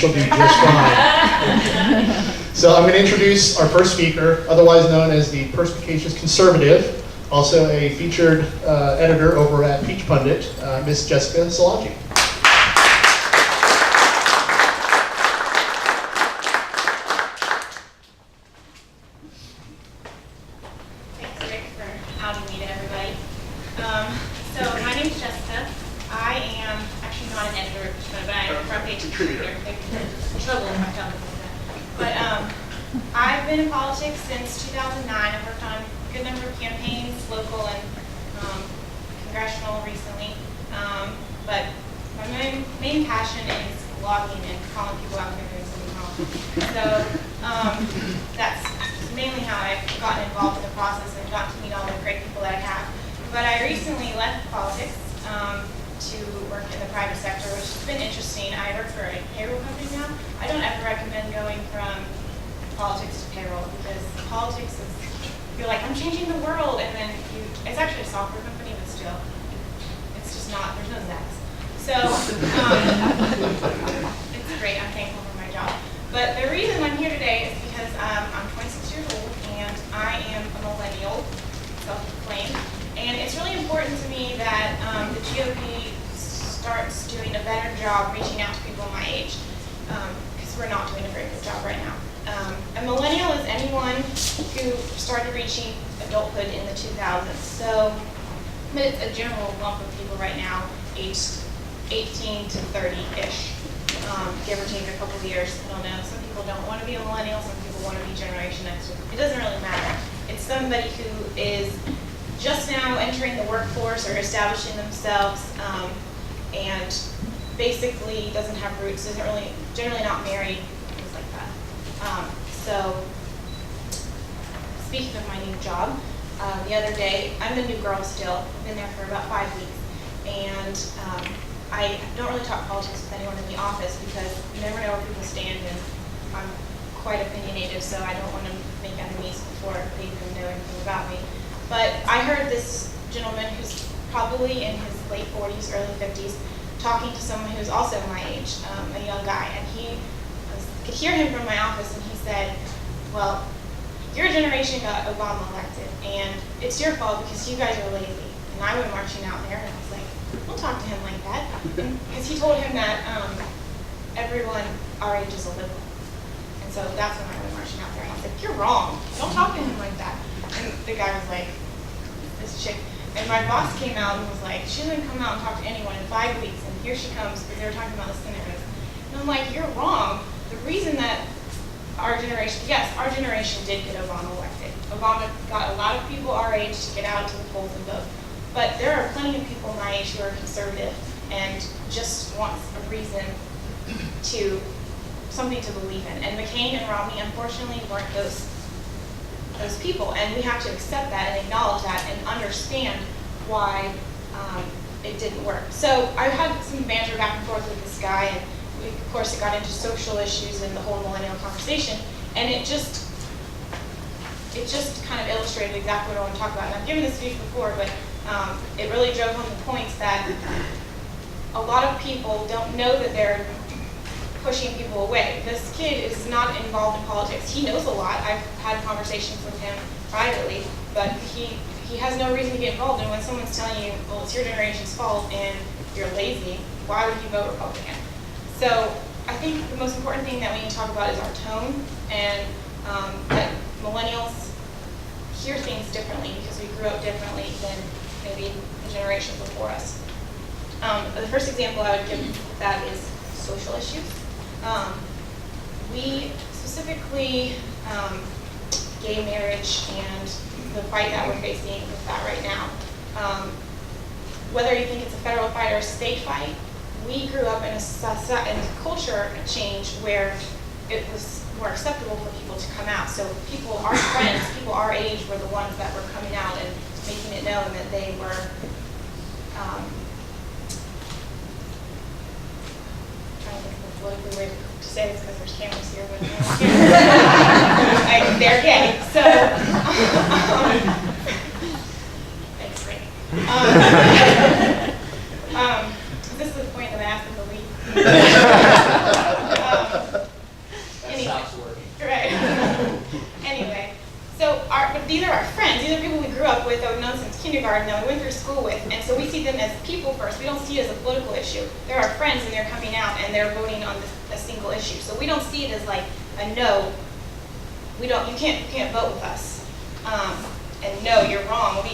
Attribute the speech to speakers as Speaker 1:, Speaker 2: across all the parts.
Speaker 1: she'll do just fine. So I'm going to introduce our first speaker, otherwise known as the Perspicacious Conservative, also a featured editor over at Peach Pundit, Miss Jessica Szilagyi.
Speaker 2: Thanks, Rick, for outing me to everybody. So my name's Jessica. I am actually not an editor, but I'm a front page contributor. Trouble if I tell people that. But I've been in politics since 2009. I've worked on a good number of campaigns, local and congressional recently. But my main passion is blogging and calling people out when they're doing something wrong. So that's mainly how I've gotten involved in the process and gotten to meet all the great people that I have. But I recently left politics to work in the private sector, which has been interesting. I work for a payroll company now. I don't ever recommend going from politics to payroll because politics is, you're like, I'm changing the world, and then it's actually a software company, but still, it's just not, there's no Z's. So, it's great, I'm thankful for my job. But the reason I'm here today is because I'm 26 years old, and I am a millennial, self-proclaimed, and it's really important to me that the GOP starts doing a better job reaching out to people my age, because we're not doing a very good job right now. A millennial is anyone who started reaching adulthood in the 2000s. So, but it's a general lump of people right now, aged 18 to 30-ish, give or take a couple of years. I don't know. Some people don't want to be a millennial. Some people want to be Generation X. It doesn't really matter. It's somebody who is just now entering the workforce or establishing themselves, and basically doesn't have roots, isn't really, generally not married, things like that. So, speaking of my new job, the other day, I'm a new girl still, I've been there for about 5 weeks, and I don't really talk politics with anyone in the office because you never know where people stand, and I'm quite opinionated, so I don't want to make enemies before they even know anything about me. But I heard this gentleman who's probably in his late 40s, early 50s, talking to someone who's also my age, a young guy, and I could hear him from my office, and he said, well, your generation got Obama elected, and it's your fault because you guys are lazy. And I went marching out there, and I was like, don't talk to him like that. Because he told him that everyone our age is a liberal. And so that's when I went marching out there, and I was like, you're wrong. Don't talk to him like that. And the guy was like, this chick. And my boss came out and was like, she doesn't come out and talk to anyone in 5 weeks, and here she comes because they were talking about the senators. And I'm like, you're wrong. The reason that our generation, yes, our generation did get Obama elected. Obama got a lot of people our age to get out to the polls and vote. But there are plenty of people my age who are conservative and just want a reason to, something to believe in. And McCain and Romney, unfortunately, weren't those people. And we have to accept that and acknowledge that and understand why it didn't work. So I had some banter back and forth with this guy, and of course, it got into social issues and the whole millennial conversation, and it just kind of illustrated exactly what I want to talk about. And I've given this speech before, but it really drove home the points that a lot of people don't know that they're pushing people away. This kid is not involved in politics. He knows a lot. I've had conversations with him privately, but he has no reason to get involved. And when someone's telling you, well, it's your generation's fault and you're lazy, why would you vote Republican? So I think the most important thing that we need to talk about is our tone, and that millennials hear things differently because we grew up differently than maybe the generation before us. The first example I would give of that is social issues. We specifically, gay marriage and the fight that we're facing with that right now. Whether you think it's a federal fight or a state fight, we grew up in a culture change where it was more acceptable for people to come out. So people, our friends, people our age were the ones that were coming out and making it known that they were trying to think of a politically way to say this because there's cameras here, but they're gay. So thanks, Rick. Is this the point that I asked them to leave? kindergarten that we went through school with, and so we see them as people first. We don't see it as a political issue. They're our friends, and they're coming out and they're voting on a single issue. So we don't see it as like a no. You can't vote with us, and no, you're wrong.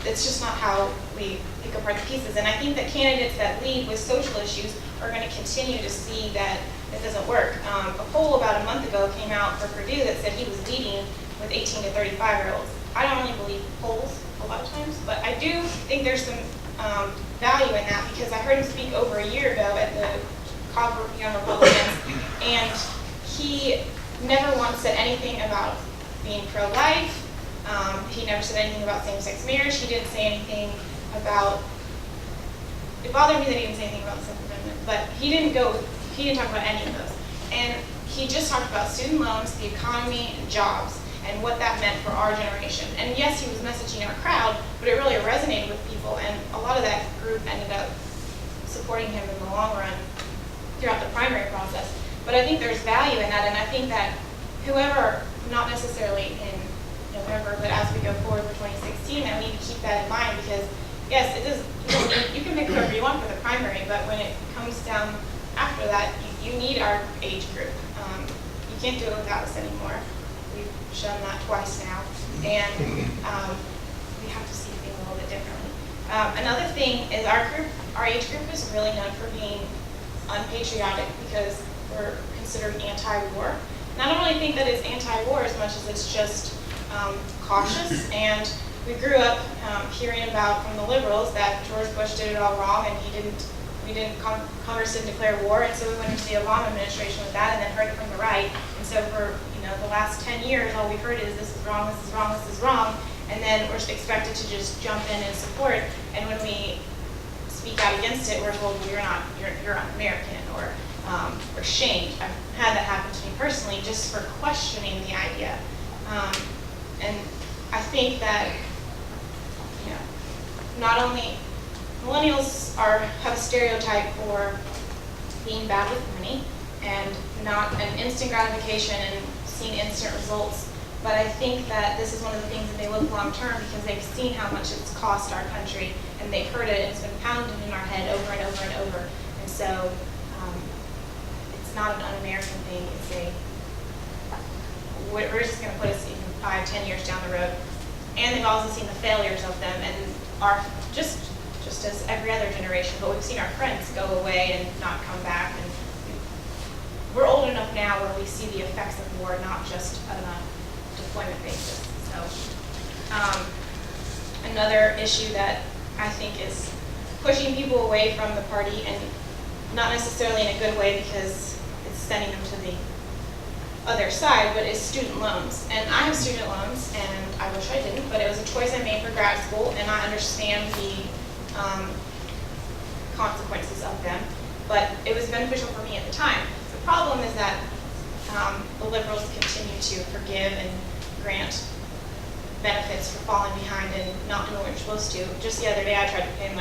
Speaker 2: It's just not how we pick apart the pieces. And I think that candidates that lead with social issues are going to continue to see that it doesn't work. A poll about a month ago came out for Purdue that said he was leading with 18 to 35-year-olds. I don't really believe polls a lot of times, but I do think there's some value in that, because I heard him speak over a year ago at the Cobb Young Republicans, and he never once said anything about being pro-life. He never said anything about same-sex marriage. He didn't say anything about, it bothered me that he didn't say anything about the Second Amendment, but he didn't talk about any of those. And he just talked about student loans, the economy, and jobs, and what that meant for our generation. And yes, he was messaging our crowd, but it really resonated with people, and a lot of that group ended up supporting him in the long run throughout the primary process. But I think there's value in that, and I think that whoever, not necessarily in November, but as we go forward for 2016, that we need to keep that in mind, because yes, you can pick whoever you want for the primary, but when it comes down after that, you need our age group. You can't do it without us anymore. We've shown that twice now, and we have to see things a little bit differently. Another thing is our age group is really known for being unpatriotic, because we're considered anti-war. And I don't really think that it's anti-war as much as it's just cautious. And we grew up hearing about from the liberals that George Bush did it all wrong, and Congress didn't declare war, and so we went into the Obama administration with that, and then heard it from the right. And so for the last 10 years, all we've heard is this is wrong, this is wrong, this is wrong, and then we're expected to just jump in and support. And when we speak out against it, we're told, well, you're un-American, or we're shamed. I've had that happen to me personally, just for questioning the idea. And I think that not only millennials have a stereotype for being bad with money and not an instant gratification and seeing instant results, but I think that this is one of the things that they look long term, because they've seen how much it's cost our country, and they've heard it, and it's been pounded in our head over and over and over. And so it's not an un-American thing. It's we're just going to put us even 5-10 years down the road. And they've also seen the failures of them, and are just as every other generation, but we've seen our friends go away and not come back. And we're old enough now where we see the effects of war, not just on a deployment basis. So another issue that I think is pushing people away from the party, and not necessarily in a good way, because it's sending them to the other side, but is student loans. And I have student loans, and I wish I didn't, but it was a choice I made for grad school, and I understand the consequences of them, but it was beneficial for me at the time. The problem is that the liberals continue to forgive and grant benefits for falling behind and not doing what you're supposed to. Just the other day, I tried to pay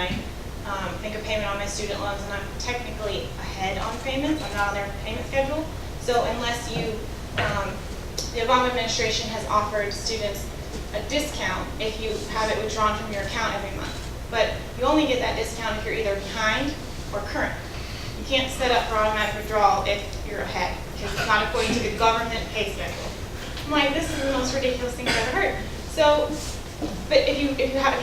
Speaker 2: make a payment on my student loans, and I'm technically ahead on payments. I'm not on their payment schedule. So unless the Obama administration has offered students a discount if you have it withdrawn from your account every month. But you only get that discount if you're either behind or current. You can't set up for automatic withdrawal if you're ahead, because it's not according to the government pay schedule. I'm like, this is the most ridiculous thing I've ever heard. So, but if you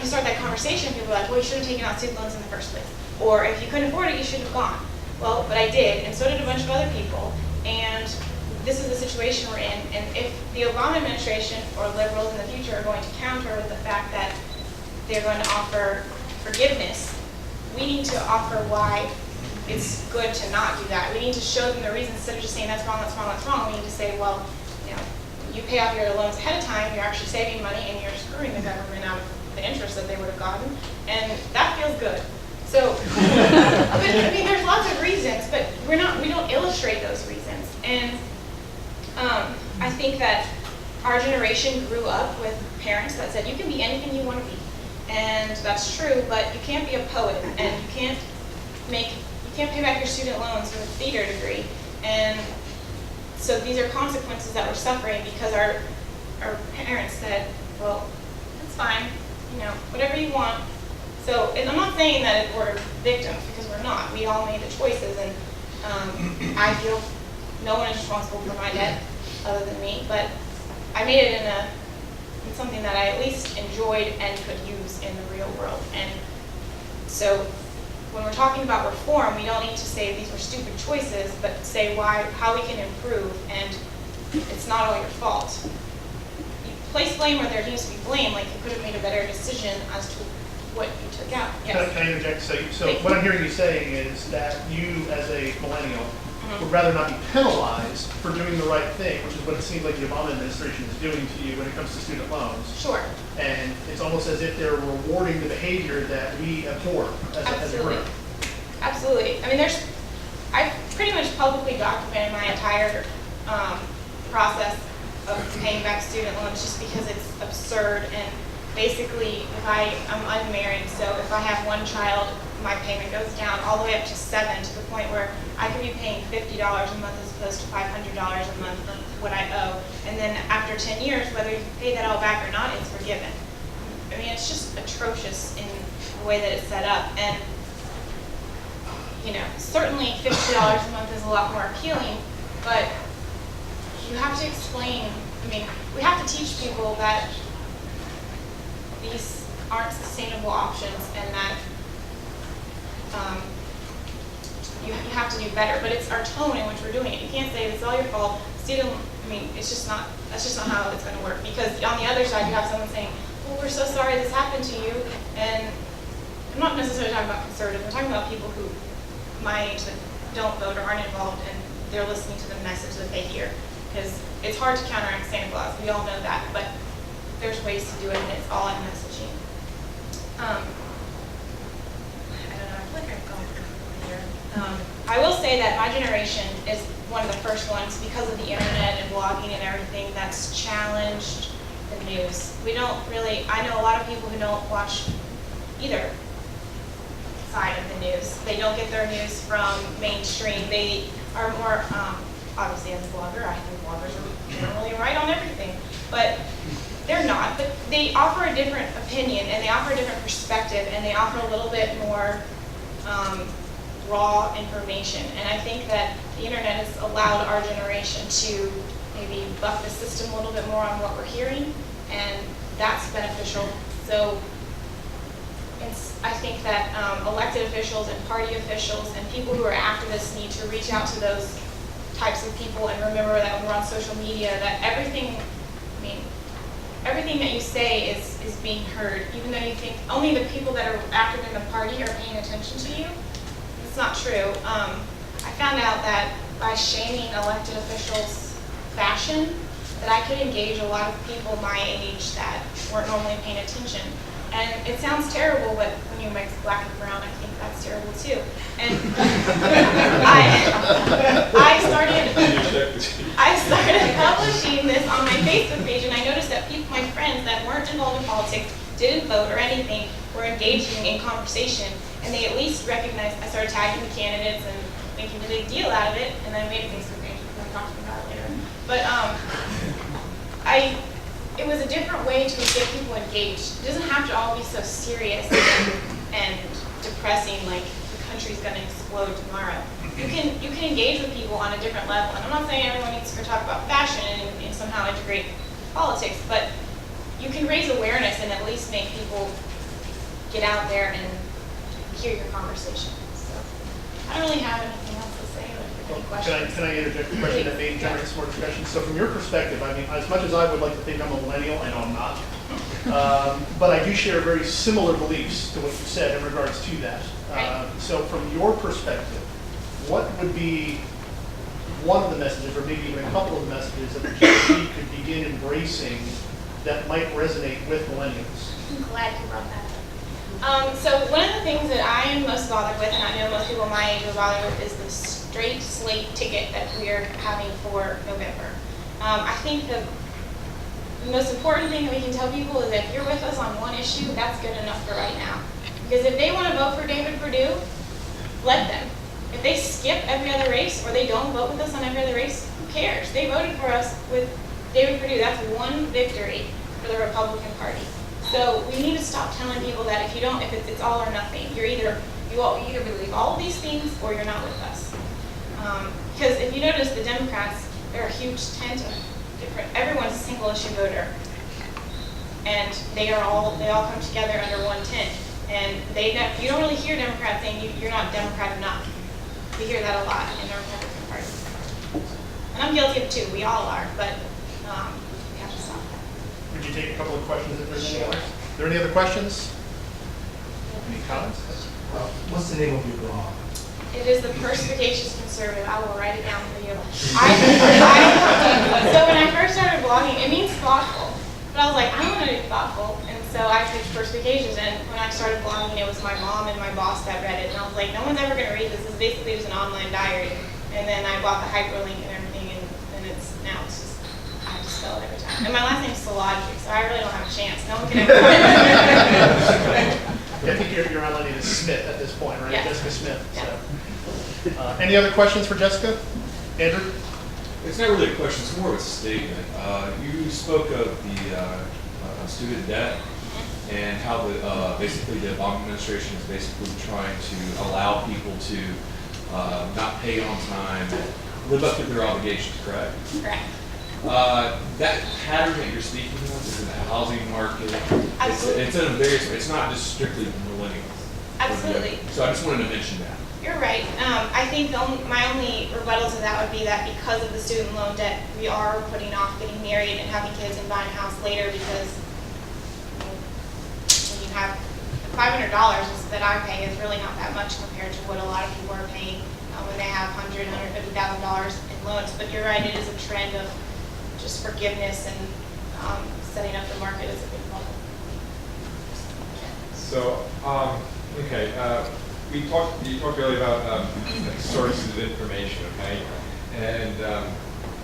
Speaker 2: start that conversation, people are like, well, you should have taken out student loans in the first place. Or if you couldn't afford it, you should have gone. Well, but I did, and so did a bunch of other people. And this is the situation we're in. And if the Obama administration or liberals in the future are going to counter with the fact that they're going to offer forgiveness, we need to offer why it's good to not do that. We need to show them the reasons, instead of just saying that's wrong, that's wrong, that's wrong. We need to say, well, you pay off your loans ahead of time, you're actually saving money, and you're screwing the government out of the interest that they would have gotten, and that feels good. So, but, I mean, there's lots of reasons, but we don't illustrate those reasons. And I think that our generation grew up with parents that said you can be anything you want to be, and that's true. But you can't be a poet, and you can't pay back your student loans with a theater degree. And so these are consequences that we're suffering because our parents said, well, it's fine. whatever you want. So, and I'm not saying that we're victims, because we're not. We all made the choices, and I feel no one is responsible for my death other than me, but I made it in something that I at least enjoyed and could use in the real world. And so when we're talking about reform, we don't need to say these were stupid choices, but say how we can improve, and it's not all your fault. You place blame where there needs to be blame, like you could have made a better decision as to what you took out. Yes.
Speaker 3: Can I interject? So what I'm hearing you saying is that you, as a millennial, would rather not be penalized for doing the right thing, which is what it seems like the Obama administration is doing to you when it comes to student loans.
Speaker 2: Sure.
Speaker 3: And it's almost as if they're rewarding the behavior that we abhor as a group.
Speaker 2: Absolutely. I mean, I've pretty much publicly documented my entire process of paying back student loans just because it's absurd. And basically, I'm unmarried, so if I have one child, my payment goes down all the way up to 7, to the point where I could be paying $50 a month as opposed to $500 a month of what I owe. And then after 10 years, whether you pay that all back or not, it's forgiven. I mean, it's just atrocious in the way that it's set up. And certainly $50 a month is a lot more appealing, but you have to explain. I mean, we have to teach people that these aren't sustainable options, and that you have to do better. But it's our tone in which we're doing it. You can't say it's all your fault. It's just not. That's just not how it's going to work. Because on the other side, you have someone saying, "Well, we're so sorry this happened to you." And I'm not necessarily talking about conservatives. I'm talking about people who my age that don't vote or aren't involved, and they're listening to the message that they hear. Because it's hard to counteract Santa Claus. We all know that, but there's ways to do it, and it's all in messaging. I don't know. I feel like I've gone through here. I will say that my generation is one of the first ones, because of the internet and blogging and everything, that's challenged the news. I know a lot of people who don't watch either side of the news. They don't get their news from mainstream. They are more, obviously as a blogger, I think bloggers are generally right on everything, but they're not. But they offer a different opinion, and they offer a different perspective, and they offer a little bit more raw information. And I think that the internet has allowed our generation to maybe buck the system a little bit more on what we're hearing, and that's beneficial. So I think that elected officials and party officials and people who are activists need to reach out to those types of people, and remember that when we're on social media, that everything that you say is being heard, even though you think only the people that are active in the party are paying attention to you. It's not true. I found out that by shaming elected officials' fashion, that I could engage a lot of people my age that weren't normally paying attention. And it sounds terrible, but when you mix black and brown, I think that's terrible too. And I started publishing this on my Facebook page, and I noticed that my friends that weren't involved in politics, didn't vote or anything, were engaging in conversation, and they at least recognized. I started tagging the candidates and making a big deal out of it, and then I made a Facebook page, and I'm talking about it later. But it was a different way to get people engaged. It doesn't have to all be so serious and depressing, like the country's going to explode tomorrow. You can engage with people on a different level. And I'm not saying everyone needs to talk about fashion and somehow integrate politics, but you can raise awareness and at least make people get out there and hear your conversation. So I don't really have anything else to say. Any questions?
Speaker 3: Can I interject a question that may generate some more discussion? So from your perspective, as much as I would like to think I'm a millennial, I know I'm not, but I do share very similar beliefs to what you said in regards to that. So from your perspective, what would be one of the messages, or maybe even a couple of the messages that the GOP could begin embracing that might resonate with millennials?
Speaker 2: I'm glad you brought that up. So one of the things that I am most bothered with, and I know most people my age are bothered with, is the straight slate ticket that we're having for November. I think the most important thing that we can tell people is that if you're with us on one issue, that's good enough for right now. Because if they want to vote for David Perdue, let them. If they skip every other race, or they don't vote with us on every other race, who cares? They voted for us with David Perdue. That's one victory for the Republican Party. So we need to stop telling people that if it's all or nothing. You either believe all of these things or you're not with us. Because if you notice, the Democrats, they're a huge tent of different. Everyone's a single issue voter, and they all come together under one tent. And you don't really hear Democrats saying you're not Democrat enough. We hear that a lot in the Republican Party, and I'm guilty of it too. We all are, but we have to stop that.
Speaker 3: Would you take a couple of questions if there's any
Speaker 2: Sure.
Speaker 3: others? Are there any other questions? Any comments?
Speaker 4: What's the name of your blog?
Speaker 2: It is the Perspicacious Conservative. I will write it down for you. So when I first started blogging, it means thoughtful. But I was like, I don't want to be thoughtful. And so I picked Perspicacious. And when I started blogging, it was my mom and my boss that read it. And I was like, no one's ever going to read this. This is basically just an online diary. And then I bought the hyperlink and everything. And now it's just, I have to spell it every time. And my last name is Szilagyi, so I really don't have a chance. No one can ever read it.
Speaker 3: I think your online name is Smith at this point, right?
Speaker 2: Yes.
Speaker 3: Jessica Smith.
Speaker 2: Yes.
Speaker 3: So. Any other questions for Jessica? Andrew?
Speaker 5: It's not really a question, it's more of a statement. You spoke of the student debt and how basically the Obama administration is basically trying to allow people to not pay on time and live up to their obligations, correct?
Speaker 2: Correct.
Speaker 5: That pattern that you're speaking of is in the housing market.
Speaker 2: Absolutely.
Speaker 5: It's not just strictly millennials.
Speaker 2: Absolutely.
Speaker 5: So I just wanted to mention that.
Speaker 2: You're right. I think my only rebuttal to that would be that because of the student loan debt, we are putting off getting married and having kids and buying a house later because when you have $500 that I pay is really not that much compared to what a lot of people are paying when they have $150,000 in loans. But you're right, it is a trend of just forgiveness and setting up the market is a big problem.
Speaker 6: So, okay, you talked earlier about sources of information, okay? And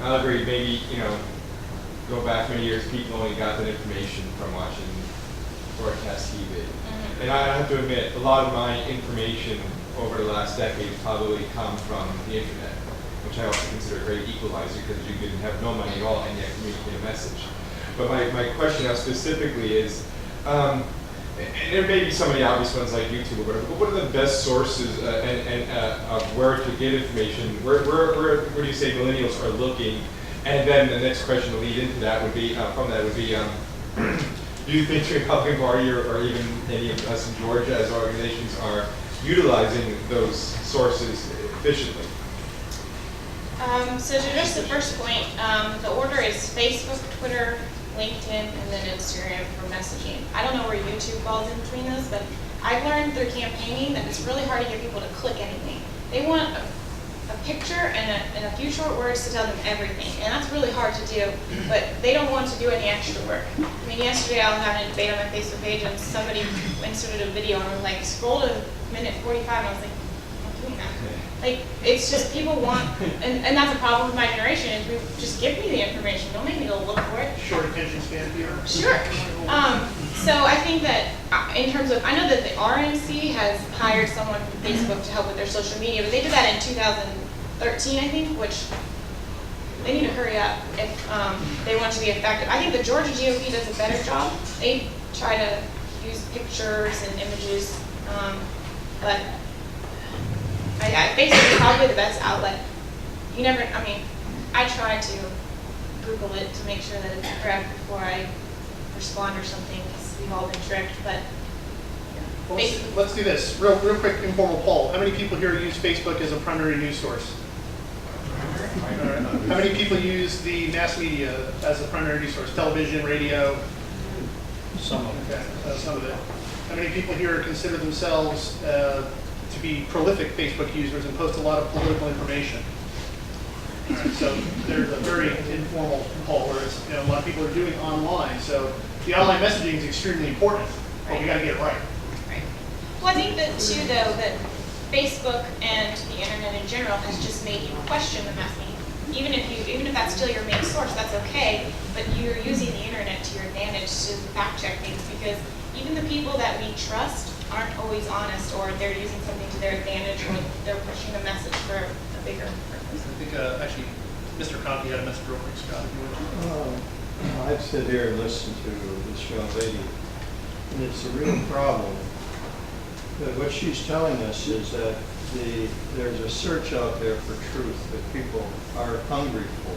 Speaker 6: I'll agree, maybe, go back many years, people only got that information from watching broadcast TV.
Speaker 2: Mm-hmm.
Speaker 6: And I have to admit, a lot of my information over the last decade probably come from the internet, which I also consider a great equalizer because you can have no money at all and yet communicate a message. But my question now specifically is, and there may be some of the obvious ones like YouTube or whatever, but what are the best sources of where to get information? Where do you say millennials are looking? And then the next question to lead into that would be, do you think the Republican Party or even any of us in Georgia as organizations are utilizing those sources efficiently?
Speaker 2: So to address the first point, the order is Facebook, Twitter, LinkedIn, and then Instagram for messaging. I don't know where YouTube falls in between those, but I've learned through campaigning that it's really hard to get people to click anything. They want a picture and a few short words to tell them everything, and that's really hard to do, but they don't want to do any extra work. I mean, yesterday I was having a debate on my Facebook page, and somebody inserted a video, and I was like, scroll to minute 45, and I was like, I'm not doing that. Like, it's just people want, and that's a problem with my generation, is we just give me the information, don't make me go look for it.
Speaker 3: Short attention span, Peter.
Speaker 2: Sure. So I think that in terms of, I know that the RNC has hired someone from Facebook to help with their social media, but they did that in 2013, I think, which they need to hurry up if they want to be effective. I think the Georgia GOP does a better job. They try to use pictures and images, but Facebook is probably the best outlet. You never, I mean, I try to Google it to make sure that it's correct before I respond or something, because we've all been tricked, but
Speaker 3: Well, let's do this. Real quick informal poll. How many people here use Facebook as a primary news source? All right. How many people use the mass media as a primary news source? Television, radio?
Speaker 4: Some of them.
Speaker 3: Okay, some of it. How many people here consider themselves to be prolific Facebook users and post a lot of political information? All right, so there's a very informal poll, whereas a lot of people are doing online. So the online messaging is extremely important, but we got to get it right.
Speaker 2: right. Well, I think that too, though, that Facebook and the internet in general has just made you question the mass media. Even if that's still your main source, that's okay. But you're using the internet to your advantage to fact check things, because even the people that we trust aren't always honest, or they're using something to their advantage, or they're pushing a message for a bigger purpose.
Speaker 3: I think actually, Mr. Conkey had a message real quick, Scott, if you would.
Speaker 7: I'd sit here and listen to this young lady and it's a real problem. But what she's telling us is that there's a search out there for truth that people are hungry for.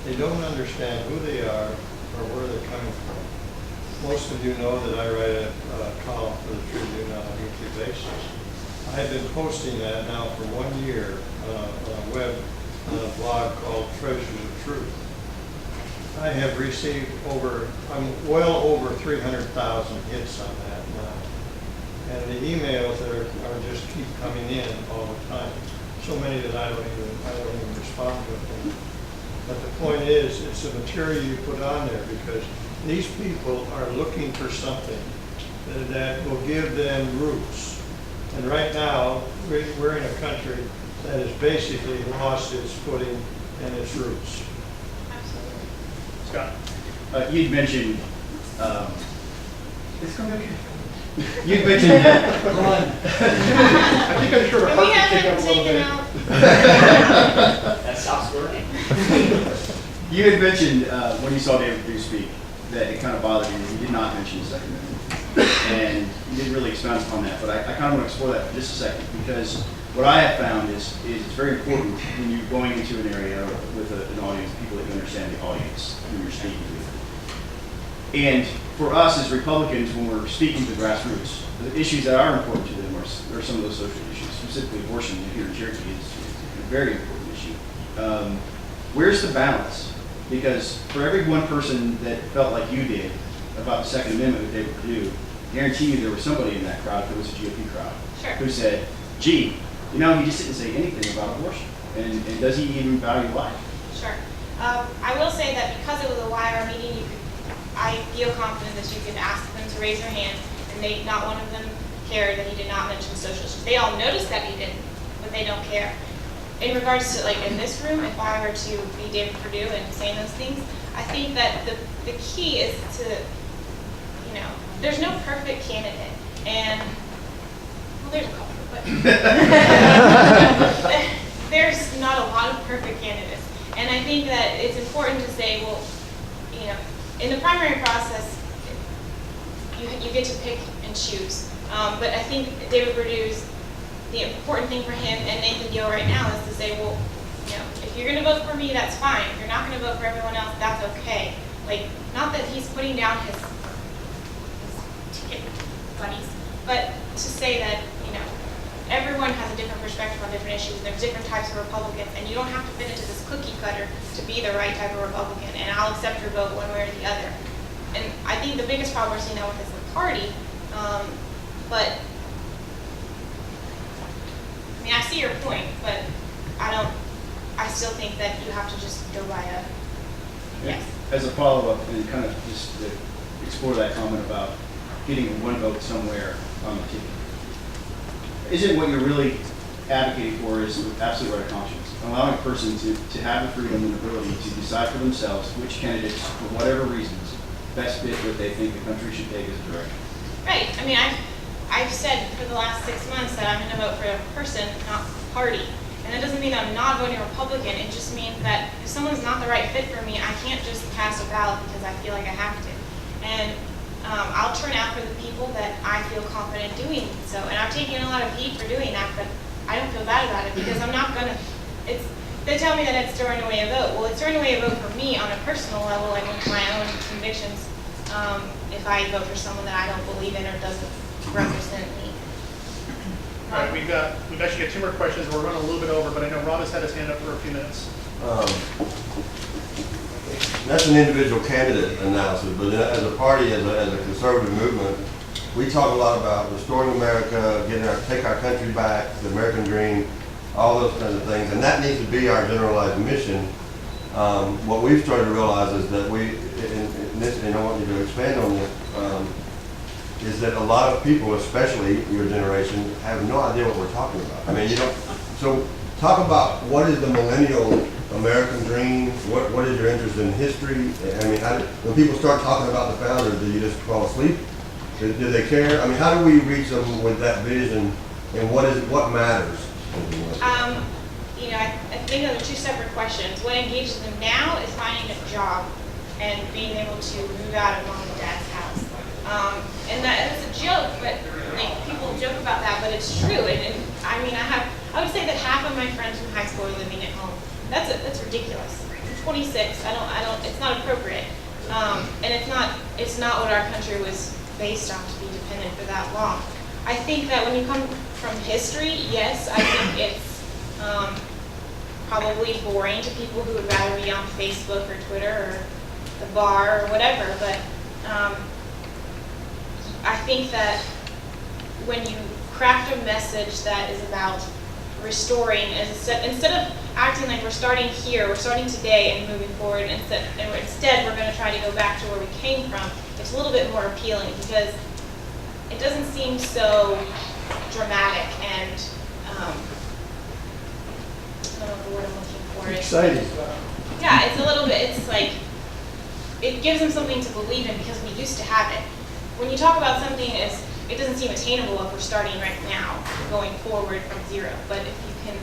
Speaker 7: They don't understand who they are or where they're coming from. Most of you know that I write a column for the Tribune on a weekly basis. I've been posting that now for 1 year on a blog called Treasures of Truth. I have received I'm well over 300,000 hits on that now. And the emails are just keep coming in all the time. So many that I don't even respond to them. But the point is, it's the material you put on there because these people are looking for something that will give them roots. And right now, we're in a country that has basically lost its footing and its roots.
Speaker 2: Absolutely.
Speaker 3: Scott?
Speaker 8: You'd mentioned, it's going to be okay. You'd mentioned,
Speaker 3: I think I'm sure her
Speaker 2: Can
Speaker 3: heart
Speaker 2: we
Speaker 3: can
Speaker 2: have
Speaker 3: kick
Speaker 2: him
Speaker 3: up a little
Speaker 2: taken
Speaker 3: bit.
Speaker 2: out?
Speaker 8: that stops working. You had mentioned when you saw David Perdue speak that it kind of bothered you. You did not mention the Second Amendment. And you didn't really expound upon that, but I kind of want to explore that for just a second because what I have found is it's very important when you're going into an area with an audience, people that you understand the audience who you're speaking with. And for us as Republicans, when we're speaking to grassroots, the issues that are important to them are some of those social issues. Specifically, abortion here in Cherokee is a very important issue. Where's the balance? Because for every one person that felt like you did about the Second Amendment with David Perdue, I guarantee you there was somebody in that crowd, if it was a GOP crowd,
Speaker 2: Sure.
Speaker 8: who said, gee, you know, he just didn't say anything about abortion. And does he even value life?
Speaker 2: Sure. I will say that because it was a YR meeting, I feel confident that you could ask them to raise their hand, and not one of them cared that he did not mention social issues. They all noticed that he didn't, but they don't care. In regards to, like, in this room, if I were to be David Perdue and saying those things, I think that the key is to, there's no perfect candidate, and, well, there's a couple, but there's not a lot of perfect candidates. And I think that it's important to say, well, in the primary process, you get to pick and choose. But I think David Perdue's, the important thing for him and Nathan Gill right now is to say, well, if you're going to vote for me, that's fine. If you're not going to vote for everyone else, that's okay. Like, not that he's putting down his ticket buddies, but to say that, everyone has a different perspective on different issues. There's different types of Republicans, and you don't have to fit into this cookie cutter to be the right type of Republican, and I'll accept your vote one way or the other. And I think the biggest problem we're seeing now with is the party, but I see your point, but I still think that you have to just go by a yes.
Speaker 8: As a follow-up, and kind of just to explore that comment about getting one vote somewhere on the ticket. Isn't what you're really advocating for is absolute right of conscience, allowing a person to have the freedom and ability to decide for themselves which candidates, for whatever reasons, best fit what they think the country should take as a direction.
Speaker 2: Right. I mean, I've said for the last 6 months that I'm going to vote for a person, not a party. And that doesn't mean I'm not voting Republican. It just means that if someone's not the right fit for me, I can't just pass a ballot because I feel like I have to. And I'll turn out for the people that I feel confident doing so. And I've taken a lot of heat for doing that, but I don't feel bad about it because I'm not going to, they tell me that it's throwing away a vote. Well, it's throwing away a vote for me on a personal level, like with my own convictions, if I vote for someone that I don't believe in or doesn't represent me.
Speaker 3: All right, we've actually got 2 more questions. We're running a little bit over, but I know Ron has had his hand up for a few minutes.
Speaker 9: That's an individual candidate analysis, but as a party, as a conservative movement, we talk a lot about restoring America, take our country back, the American dream, all those kinds of things, and that needs to be our generalized mission. What we've started to realize is that and I want you to expand on this, is that a lot of people, especially your generation, have no idea what we're talking about. I mean, so talk about what is the millennial American dream, what is your interest in history? I mean, when people start talking about the founders, do you just fall asleep? Do they care? I mean, how do we reach them with that vision, and what matters?
Speaker 2: I think those are 2 separate questions. What engages them now is finding a job and being able to move out of mom and dad's house. And that is a joke, but like people joke about that, but it's true. And I mean, I would say that half of my friends from high school are living at home. That's ridiculous. I'm 26. It's not appropriate. And it's not what our country was based on, to be dependent for that long. I think that when you come from history, yes, I think it's probably boring to people who would rather be on Facebook or Twitter or the bar or whatever, but I think that when you craft a message that is about restoring, instead of acting like we're starting here, we're starting today and moving forward, instead we're going to try to go back to where we came from, it's a little bit more appealing because it doesn't seem so dramatic and I don't know what the word I'm looking for is.
Speaker 7: Exciting.
Speaker 2: Yeah, it's a little bit, it's like, it gives them something to believe in because we used to have it. When you talk about something as, it doesn't seem attainable if we're starting right now, going forward from zero. But if you can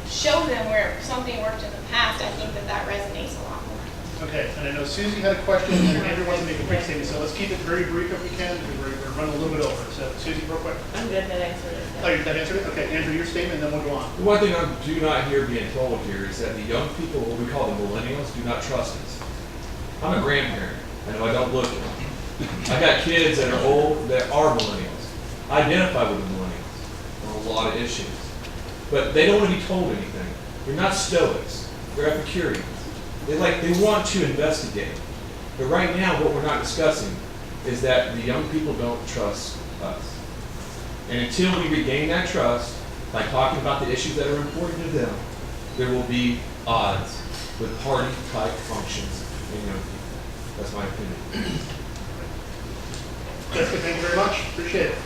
Speaker 2: show them where something worked in the past, I think that resonates a lot more.
Speaker 3: Okay, and I know Susie had a question, and Andrew wants to make a quick statement, so let's keep it very brief if we can, because we're running a little bit over. So Susie, real quick.
Speaker 10: I'm good, that answered it.
Speaker 3: Oh, that answered it? Okay, Andrew, your statement, and then we'll go on.
Speaker 5: The one thing I do not hear being told here is that the young people, what we call the millennials, do not trust us. I'm a grandparent. I know I don't look it. I got kids that are old that are millennials. I identify with the millennials on a lot of issues. But they don't want to be told anything. They're not stoics. They're Epicureans. They want to investigate. But right now, what we're not discussing is that the young people don't trust us. And until we regain that trust, by talking about the issues that are important to them, there will be odds with party-type functions in young people. That's my opinion.
Speaker 3: Jessica, thank you very much. Appreciate it.